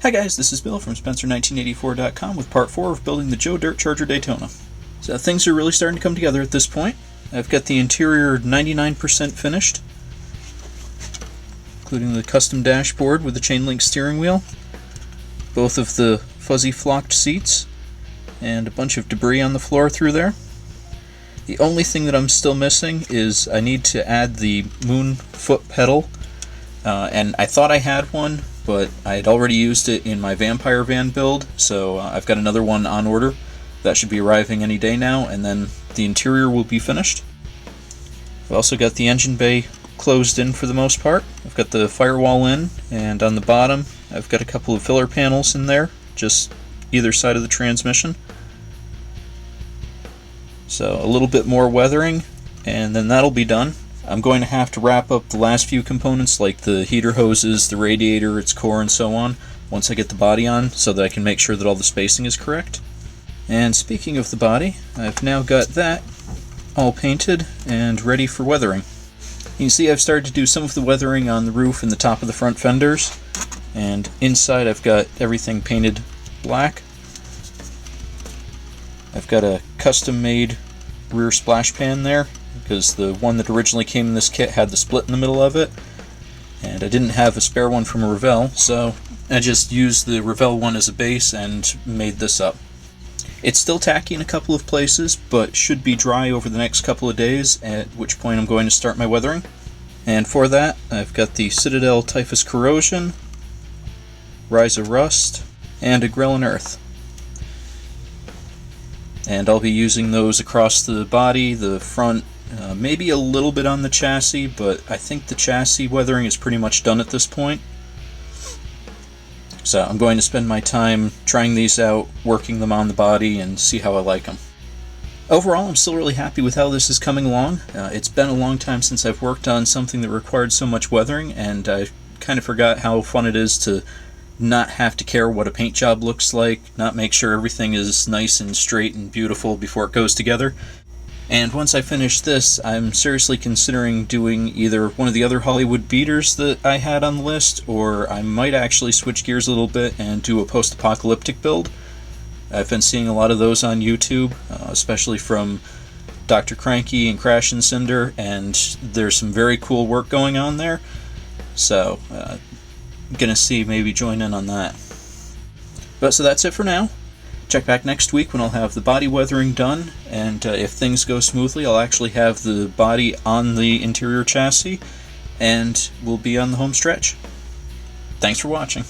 Hi guys, this is Bill from Spencer1984.com with part 4 of building the Joe Dirt Charger Daytona. So things are really starting to come together at this point. I've got the interior 99% finished, including the custom dashboard with the chain link steering wheel, both of the fuzzy flocked seats, and a bunch of debris on the floor through there. The only thing that I'm still missing is I need to add the moon foot pedal, and I thought I had one, but I had already used it in my Vampire van build, so I've got another one on order. That should be arriving any day now, and then the interior will be finished. I've also got the engine bay closed in for the most part. I've got the firewall in, and on the bottom I've got a couple of filler panels in there, just either side of the transmission. So a little bit more weathering, and then that'll be done. I'm going to have to wrap up the last few components like the heater hoses, the radiator, its core, and so on once I get the body on so that I can make sure that all the spacing is correct. And speaking of the body, I've now got that all painted and ready for weathering. You can see I've started to do some of the weathering on the roof and the top of the front fenders, and inside I've got everything painted black. I've got a custom made rear splash pan there, because the one that originally came in this kit had the split in the middle of it, and I didn't have a spare one from a Revell, so I just used the Revell one as a base and made this up. It's still tacky in a couple of places, but should be dry over the next couple of days, at which point I'm going to start my weathering. And for that, I've got the Citadel Typhus Corrosion, Rise of Rust, and a Grill and Earth. And I'll be using those across the body, the front, maybe a little bit on the chassis, but I think the chassis weathering is pretty much done at this point. So I'm going to spend my time trying these out, working them on the body, and see how I like them. Overall, I'm still really happy with how this is coming along. It's been a long time since I've worked on something that required so much weathering, and I kind of forgot how fun it is to not have to care what a paint job looks like, not make sure everything is nice and straight and beautiful before it goes together. And once I finish this, I'm seriously considering doing either one of the other Hollywood beaters that I had on the list, or I might actually switch gears a little bit and do a post-apocalyptic build. I've been seeing a lot of those on YouTube, especially from Dr. Cranky and Crash and Cinder, and there's some very cool work going on there. So, I'm gonna see, maybe join in on that. But so that's it for now. Check back next week when I'll have the body weathering done, and if things go smoothly, I'll actually have the body on the interior chassis, and we'll be on the home stretch. Thanks for watching.